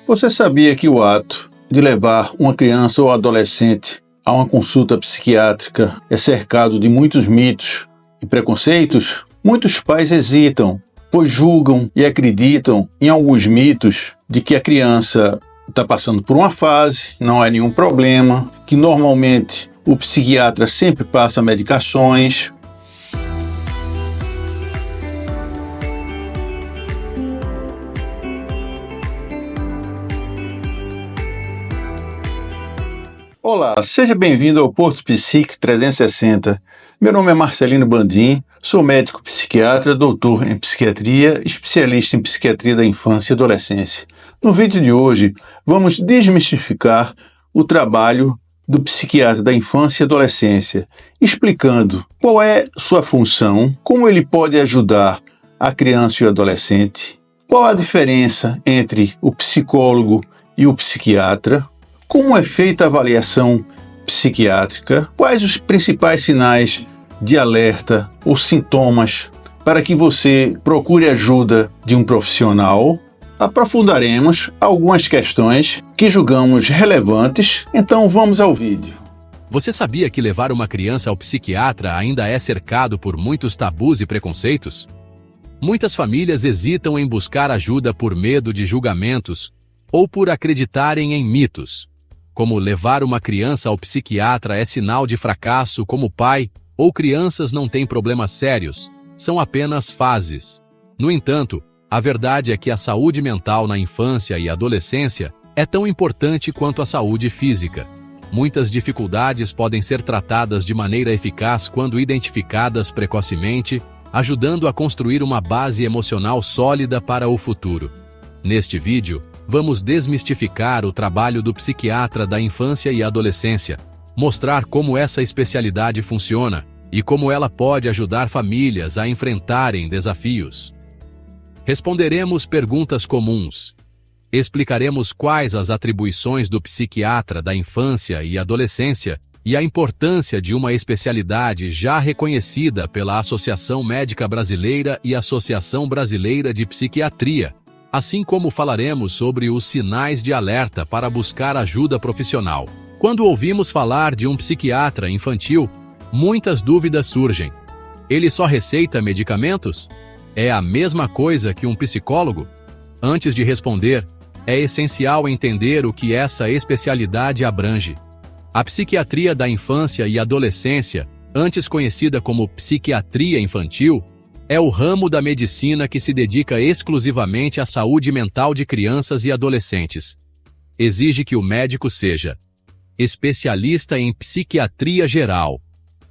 Você sabia que o ato de levar uma criança ou adolescente a uma consulta psiquiátrica é cercado de muitos mitos e preconceitos? Muitos pais hesitam, pois julgam e acreditam em alguns mitos de que a criança está passando por uma fase, não é nenhum problema, que normalmente o psiquiatra sempre passa medicações. Olá, seja bem-vindo ao Porto Psique 360. Meu nome é Marcelino Bandim, sou médico psiquiatra, doutor em psiquiatria, especialista em psiquiatria da infância e adolescência. No vídeo de hoje, vamos desmistificar o trabalho do psiquiatra da infância e adolescência, explicando qual é sua função, como ele pode ajudar a criança e o adolescente, qual a diferença entre o psicólogo e o psiquiatra, como é feita a avaliação psiquiátrica, quais os principais sinais de alerta ou sintomas para que você procure ajuda de um profissional. Aprofundaremos algumas questões que julgamos relevantes, então vamos ao vídeo. Você sabia que levar uma criança ao psiquiatra ainda é cercado por muitos tabus e preconceitos? Muitas famílias hesitam em buscar ajuda por medo de julgamentos ou por acreditarem em mitos, como levar uma criança ao psiquiatra é sinal de fracasso como pai, ou crianças não têm problemas sérios, são apenas fases. No entanto, a verdade é que a saúde mental na infância e adolescência é tão importante quanto a saúde física. Muitas dificuldades podem ser tratadas de maneira eficaz quando identificadas precocemente, ajudando a construir uma base emocional sólida para o futuro. Neste vídeo, vamos desmistificar o trabalho do psiquiatra da infância e adolescência, mostrar como essa especialidade funciona e como ela pode ajudar famílias a enfrentarem desafios. Responderemos perguntas comuns. Explicaremos quais as atribuições do psiquiatra da infância e adolescência e a importância de uma especialidade já reconhecida pela Associação Médica Brasileira e Associação Brasileira de Psiquiatria, assim como falaremos sobre os sinais de alerta para buscar ajuda profissional. Quando ouvimos falar de um psiquiatra infantil, muitas dúvidas surgem. Ele só receita medicamentos? É a mesma coisa que um psicólogo? Antes de responder, é essencial entender o que essa especialidade abrange. A psiquiatria da infância e adolescência, antes conhecida como psiquiatria infantil, é o ramo da medicina que se dedica exclusivamente à saúde mental de crianças e adolescentes. Exige que o médico seja especialista em psiquiatria geral,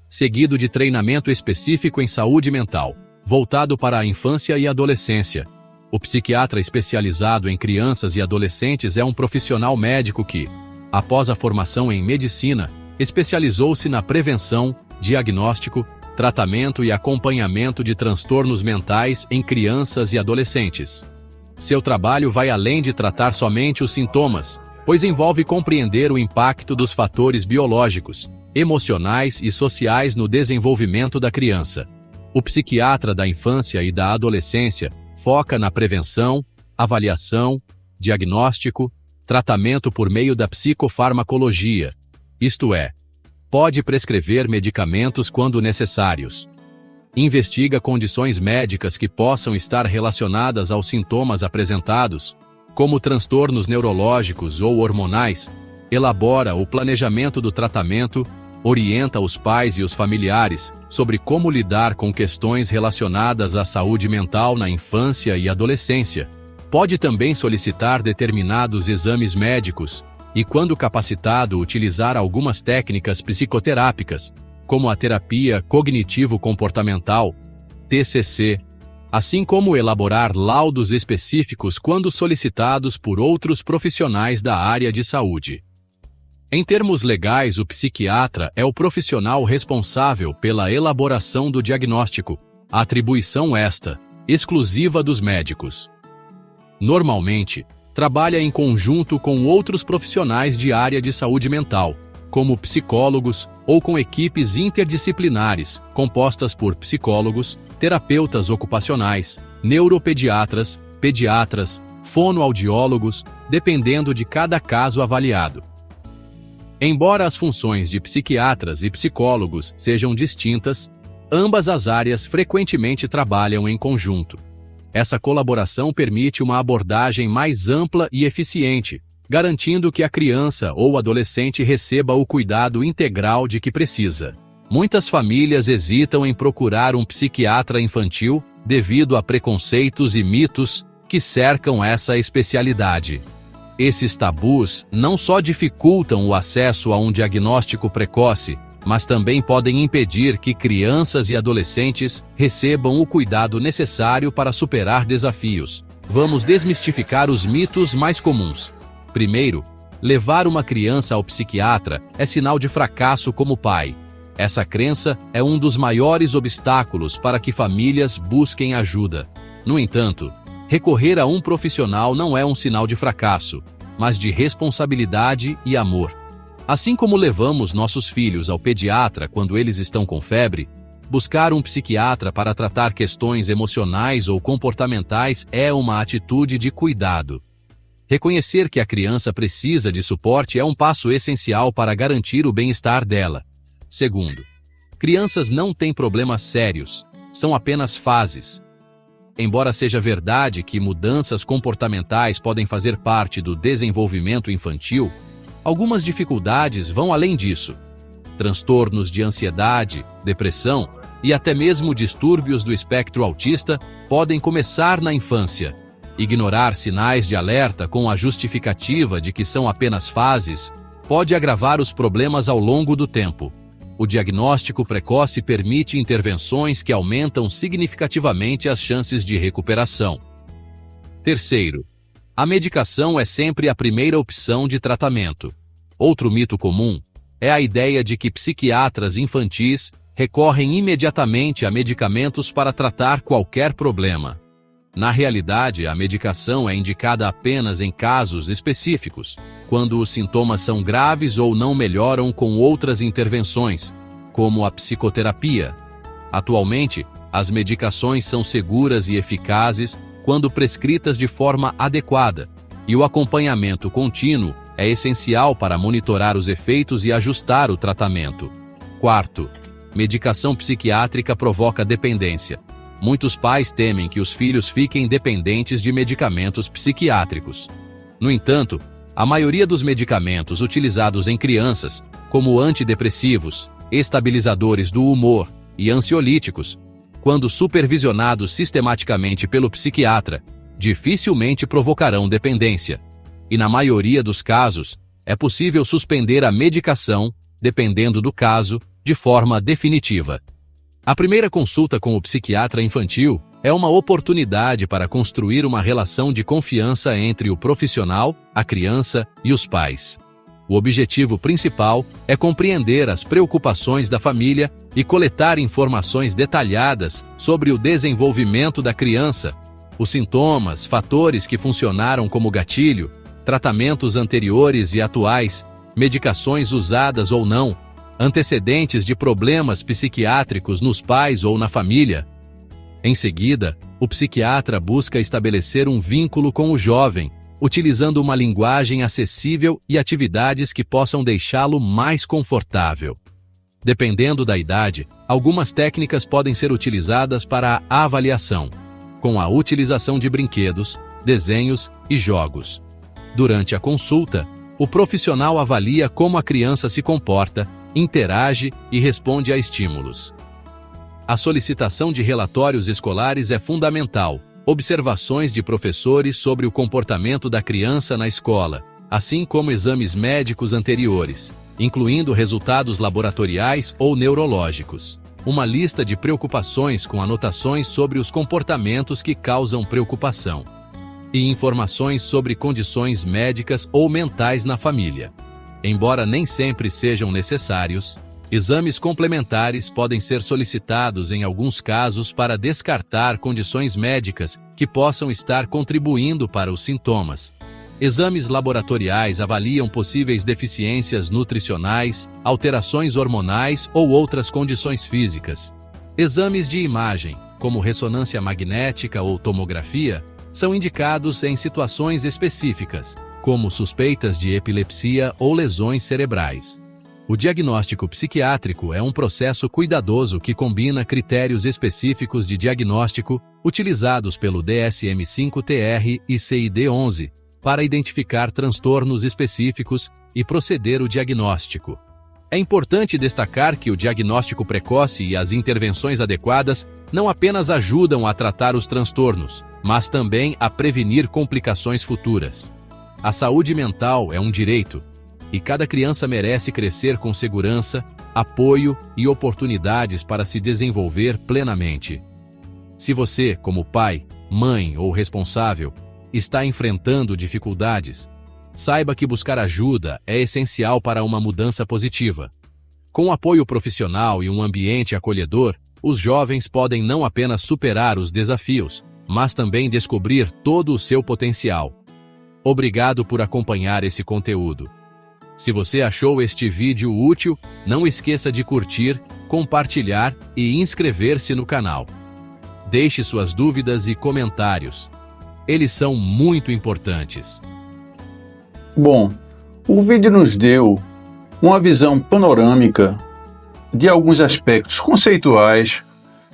seguido de treinamento específico em saúde mental, voltado para a infância e adolescência. O psiquiatra especializado em crianças e adolescentes é um profissional médico que, após a formação em medicina, especializou-se na prevenção, diagnóstico, tratamento e acompanhamento de transtornos mentais em crianças e adolescentes. Seu trabalho vai além de tratar somente os sintomas, pois envolve compreender o impacto dos fatores biológicos, emocionais e sociais no desenvolvimento da criança. O psiquiatra da infância e da adolescência foca na prevenção, avaliação, diagnóstico, tratamento por meio da psicofarmacologia, isto é, pode prescrever medicamentos quando necessários. Investiga condições médicas que possam estar relacionadas aos sintomas apresentados, como transtornos neurológicos ou hormonais, elabora o planejamento do tratamento, orienta os pais e os familiares sobre como lidar com questões relacionadas à saúde mental na infância e adolescência. Pode também solicitar determinados exames médicos, e, quando capacitado, utilizar algumas técnicas psicoterápicas, como a terapia cognitivo-comportamental, TCC, assim como elaborar laudos específicos quando solicitados por outros profissionais da área de saúde. Em termos legais, o psiquiatra é o profissional responsável pela elaboração do diagnóstico, atribuição esta, exclusiva dos médicos. Normalmente, trabalha em conjunto com outros profissionais de área de saúde mental, como psicólogos ou com equipes interdisciplinares, compostas por psicólogos, terapeutas ocupacionais, neuropediatras, pediatras, fonoaudiólogos, dependendo de cada caso avaliado. Embora as funções de psiquiatras e psicólogos sejam distintas, ambas as áreas frequentemente trabalham em conjunto. Essa colaboração permite uma abordagem mais ampla e eficiente, garantindo que a criança ou adolescente receba o cuidado integral de que precisa. Muitas famílias hesitam em procurar um psiquiatra infantil devido a preconceitos e mitos que cercam essa especialidade. Esses tabus não só dificultam o acesso a um diagnóstico precoce, mas também podem impedir que crianças e adolescentes recebam o cuidado necessário para superar desafios. Vamos desmistificar os mitos mais comuns. Primeiro, levar uma criança ao psiquiatra é sinal de fracasso como pai. Essa crença é um dos maiores obstáculos para que famílias busquem ajuda. No entanto, recorrer a um profissional não é um sinal de fracasso, mas de responsabilidade e amor. Assim como levamos nossos filhos ao pediatra quando eles estão com febre, buscar um psiquiatra para tratar questões emocionais ou comportamentais é uma atitude de cuidado. Reconhecer que a criança precisa de suporte é um passo essencial para garantir o bem-estar dela. Segundo, crianças não têm problemas sérios, são apenas fases. Embora seja verdade que mudanças comportamentais podem fazer parte do desenvolvimento infantil, algumas dificuldades vão além disso. Transtornos de ansiedade, depressão e até mesmo distúrbios do espectro autista podem começar na infância. Ignorar sinais de alerta com a justificativa de que são apenas fases pode agravar os problemas ao longo do tempo. O diagnóstico precoce permite intervenções que aumentam significativamente as chances de recuperação. Terceiro, a medicação é sempre a primeira opção de tratamento. Outro mito comum é a ideia de que psiquiatras infantis recorrem imediatamente a medicamentos para tratar qualquer problema. Na realidade, a medicação é indicada apenas em casos específicos, quando os sintomas são graves ou não melhoram com outras intervenções, como a psicoterapia. Atualmente, as medicações são seguras e eficazes quando prescritas de forma adequada, e o acompanhamento contínuo é essencial para monitorar os efeitos e ajustar o tratamento. Quarto, medicação psiquiátrica provoca dependência. Muitos pais temem que os filhos fiquem dependentes de medicamentos psiquiátricos. No entanto, a maioria dos medicamentos utilizados em crianças, como antidepressivos, estabilizadores do humor e ansiolíticos, quando supervisionados sistematicamente pelo psiquiatra, dificilmente provocarão dependência. E na maioria dos casos, é possível suspender a medicação, dependendo do caso, de forma definitiva. A primeira consulta com o psiquiatra infantil é uma oportunidade para construir uma relação de confiança entre o profissional, a criança e os pais. O objetivo principal é compreender as preocupações da família e coletar informações detalhadas sobre o desenvolvimento da criança, os sintomas, fatores que funcionaram como gatilho, tratamentos anteriores e atuais, medicações usadas ou não, antecedentes de problemas psiquiátricos nos pais ou na família. Em seguida, o psiquiatra busca estabelecer um vínculo com o jovem, utilizando uma linguagem acessível e atividades que possam deixá-lo mais confortável. Dependendo da idade, algumas técnicas podem ser utilizadas para a avaliação, com a utilização de brinquedos, desenhos e jogos. Durante a consulta, o profissional avalia como a criança se comporta, interage e responde a estímulos. A solicitação de relatórios escolares é fundamental. Observações de professores sobre o comportamento da criança na escola, assim como exames médicos anteriores, incluindo resultados laboratoriais ou neurológicos. Uma lista de preocupações com anotações sobre os comportamentos que causam preocupação. E informações sobre condições médicas ou mentais na família. Embora nem sempre sejam necessários, exames complementares podem ser solicitados em alguns casos para descartar condições médicas que possam estar contribuindo para os sintomas. Exames laboratoriais avaliam possíveis deficiências nutricionais, alterações hormonais ou outras condições físicas. Exames de imagem, como ressonância magnética ou tomografia, são indicados em situações específicas, como suspeitas de epilepsia ou lesões cerebrais. O diagnóstico psiquiátrico é um processo cuidadoso que combina critérios específicos de diagnóstico utilizados pelo DSM-5-TR e CID-11 para identificar transtornos específicos e proceder o diagnóstico. É importante destacar que o diagnóstico precoce e as intervenções adequadas não apenas ajudam a tratar os transtornos, mas também a prevenir complicações futuras. A saúde mental é um direito, e cada criança merece crescer com segurança, apoio e oportunidades para se desenvolver plenamente. Se você, como pai, mãe ou responsável, está enfrentando dificuldades, saiba que buscar ajuda é essencial para uma mudança positiva. Com apoio profissional e um ambiente acolhedor, os jovens podem não apenas superar os desafios, mas também descobrir todo o seu potencial. Obrigado por acompanhar esse conteúdo. Se você achou este vídeo útil, não esqueça de curtir, compartilhar e inscrever-se no canal. Deixe suas dúvidas e comentários. Eles são muito importantes. Bom, o vídeo nos deu uma visão panorâmica de alguns aspectos conceituais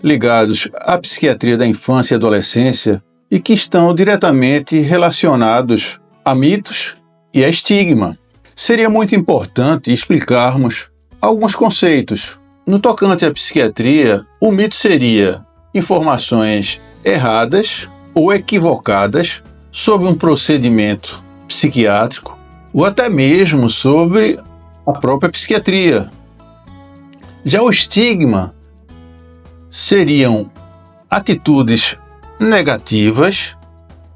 ligados à psiquiatria da infância e adolescência e que estão diretamente relacionados a mitos e a estigma. Seria muito importante explicarmos alguns conceitos. No tocante à psiquiatria, o mito seria informações erradas ou equivocadas sobre um procedimento psiquiátrico ou até mesmo sobre a própria psiquiatria. Já o estigma seriam atitudes negativas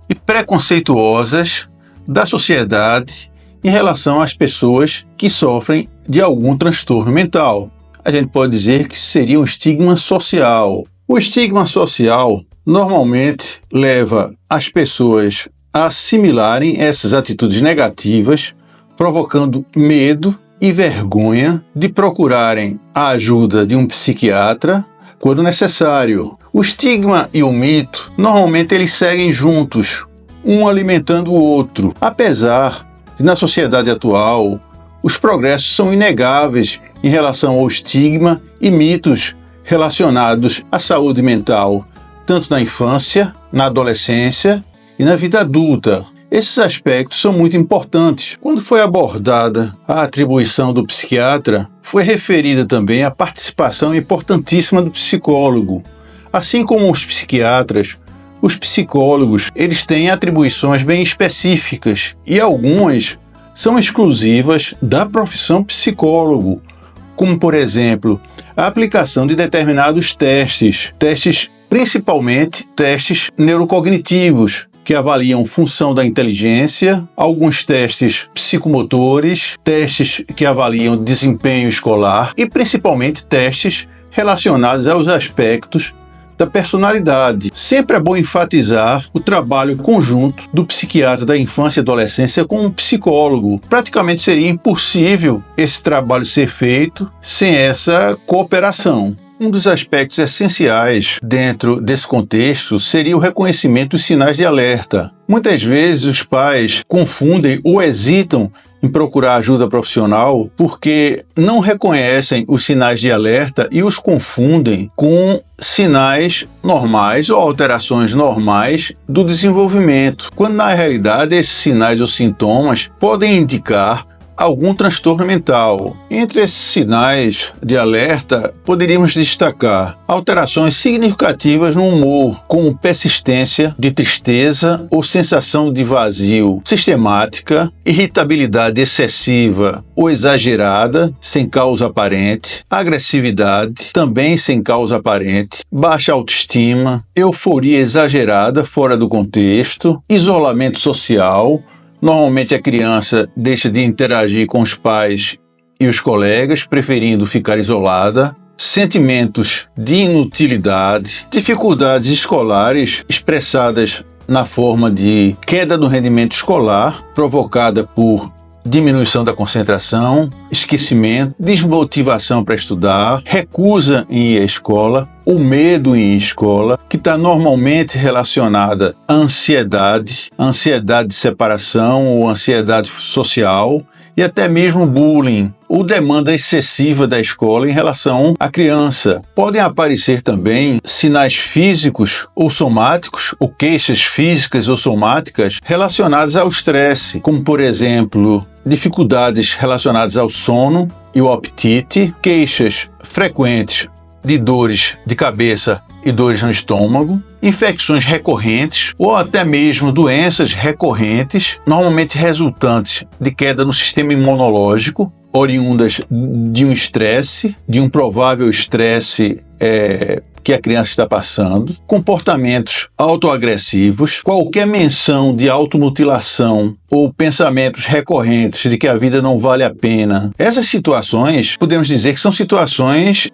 e preconceituosas da sociedade em relação às pessoas que sofrem de algum transtorno mental. A gente pode dizer que seria um estigma social. O estigma social normalmente leva as pessoas a assimilarem essas atitudes negativas, provocando medo e vergonha de procurarem a ajuda de um psiquiatra quando necessário. O estigma e o mito, normalmente eles seguem juntos, um alimentando o outro, apesar de, na sociedade atual, os progressos são inegáveis em relação ao estigma e mitos relacionados à saúde mental, tanto na infância, na adolescência e na vida adulta. Esses aspectos são muito importantes. Quando foi abordada a atribuição do psiquiatra, foi referida também a participação importantíssima do psicólogo. Assim como os psiquiatras, os psicólogos, eles têm atribuições bem específicas e algumas são exclusivas da profissão psicólogo, como, por exemplo, a aplicação de determinados testes, principalmente testes neurocognitivos, que avaliam função da inteligência, alguns testes psicomotores, testes que avaliam desempenho escolar e principalmente testes relacionados aos aspectos da personalidade. Sempre é bom enfatizar o trabalho conjunto do psiquiatra da infância e adolescência com um psicólogo. Praticamente seria impossível esse trabalho ser feito sem essa cooperação. Um dos aspectos essenciais dentro desse contexto seria o reconhecimento dos sinais de alerta. Muitas vezes os pais confundem ou hesitam em procurar ajuda profissional porque não reconhecem os sinais de alerta e os confundem com sinais normais ou alterações normais do desenvolvimento, quando na realidade esses sinais ou sintomas podem indicar algum transtorno mental. Entre esses sinais de alerta, poderíamos destacar alterações significativas no humor, como persistência de tristeza ou sensação de vazio sistemática, irritabilidade excessiva ou exagerada, sem causa aparente, agressividade, também sem causa aparente, baixa autoestima, euforia exagerada fora do contexto, isolamento social. Normalmente a criança deixa de interagir com os pais e os colegas, preferindo ficar isolada. Sentimentos de inutilidade, dificuldades escolares expressadas na forma de queda do rendimento escolar, provocada por diminuição da concentração, esquecimento, desmotivação para estudar, recusa em ir à escola, o medo em escola, que está normalmente relacionada à ansiedade de separação ou ansiedade social, e até mesmo bullying ou demanda excessiva da escola em relação à criança. Podem aparecer também sinais físicos ou somáticos, ou queixas físicas ou somáticas relacionadas ao estresse, como, por exemplo, dificuldades relacionadas ao sono e o apetite, queixas frequentes de dores de cabeça e dores no estômago, infecções recorrentes ou até mesmo doenças recorrentes, normalmente resultantes de queda no sistema imunológico, oriundas de um estresse, de um provável estresse que a criança está passando, comportamentos autoagressivos, qualquer menção de automutilação ou pensamentos recorrentes de que a vida não vale a pena. Essas situações, podemos dizer que são situações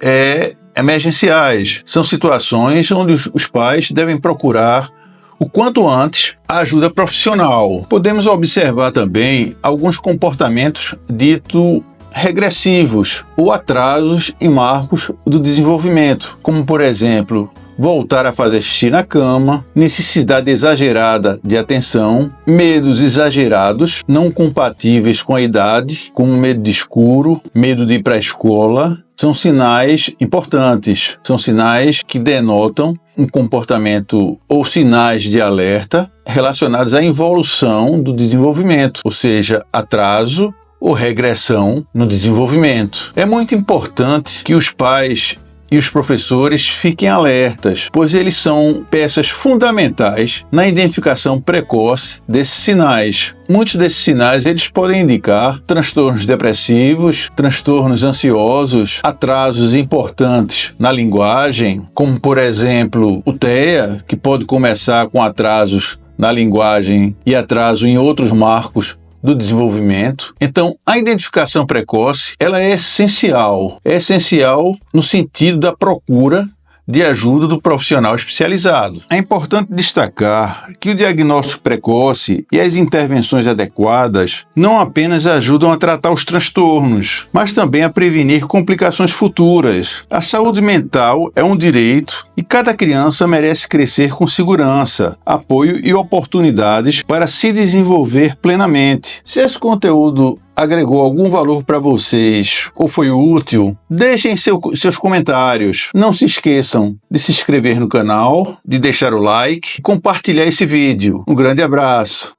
emergenciais, são situações onde os pais devem procurar o quanto antes a ajuda profissional. Podemos observar também alguns comportamentos dito regressivos ou atrasos em marcos do desenvolvimento, como, por exemplo, voltar a fazer xixi na cama, necessidade exagerada de atenção, medos exagerados, não compatíveis com a idade, como medo de escuro, medo de ir para a escola. São sinais importantes, são sinais que denotam um comportamento ou sinais de alerta relacionados à involução do desenvolvimento, ou seja, atraso ou regressão no desenvolvimento. É muito importante que os pais e os professores fiquem alertas, pois eles são peças fundamentais na identificação precoce desses sinais. Muitos desses sinais eles podem indicar transtornos depressivos, transtornos ansiosos, atrasos importantes na linguagem, como, por exemplo, o TEA, que pode começar com atrasos na linguagem e atraso em outros marcos do desenvolvimento. Então, a identificação precoce, ela é essencial no sentido da procura de ajuda do profissional especializado. É importante destacar que o diagnóstico precoce e as intervenções adequadas não apenas ajudam a tratar os transtornos, mas também a prevenir complicações futuras. A saúde mental é um direito e cada criança merece crescer com segurança, apoio e oportunidades para se desenvolver plenamente. Se esse conteúdo agregou algum valor para vocês ou foi útil, deixem seus comentários. Não se esqueçam de se inscrever no canal, de deixar o like e compartilhar esse vídeo. Um grande abraço!